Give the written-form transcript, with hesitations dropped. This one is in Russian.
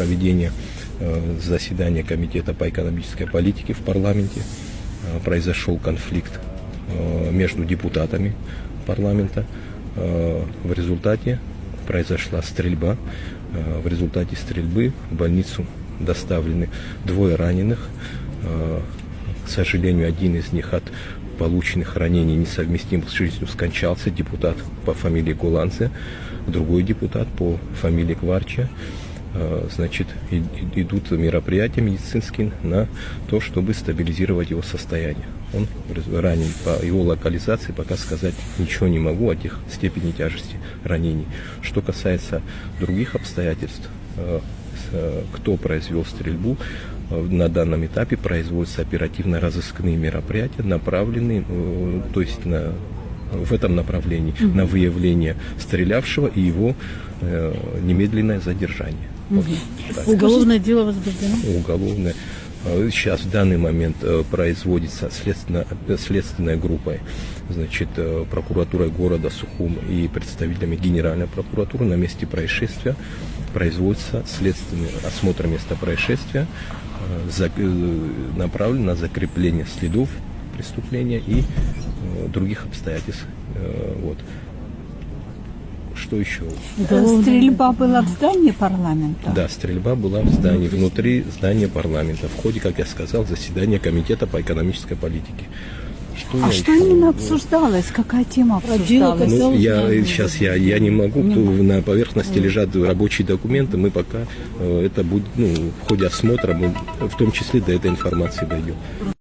проведения заседания Комитета по экономической политике в парламенте. Произошел конфликт между депутатами парламента. В результате произошла стрельба. В результате стрельбы в больницу доставлены 2 раненых. К сожалению, один из них от полученных ранений несовместимых с жизнью скончался, депутат по фамилии Гуланзе, другой депутат по фамилии Кварча. Значит, идут мероприятия медицинские на то, чтобы стабилизировать его состояние. Он ранен. По его локализации пока сказать ничего не могу о тех степени тяжести ранений. Что касается других обстоятельств, кто произвел стрельбу, на данном этапе производятся оперативно-розыскные мероприятия, направленные, то есть в этом направлении, на выявление стрелявшего и его немедленное задержание. Вот, уголовное дело возбуждено? Уголовное. Сейчас в данный момент производится следственной группой, значит, прокуратурой города Сухум и представителями Генеральной прокуратуры на месте происшествия производится следственный осмотр места происшествия, направлен на закрепление следов преступления и других обстоятельств. Вот. Что еще? Стрельба была в здании парламента? Да, стрельба была в здании, внутри здания парламента, в ходе, как я сказал, заседания Комитета по экономической политике. Что именно обсуждалось? Какая тема обсуждалась? Ну, я не могу, на поверхности лежат рабочие документы, мы пока это будет, в ходе осмотра мы в том числе до этой информации дойдем.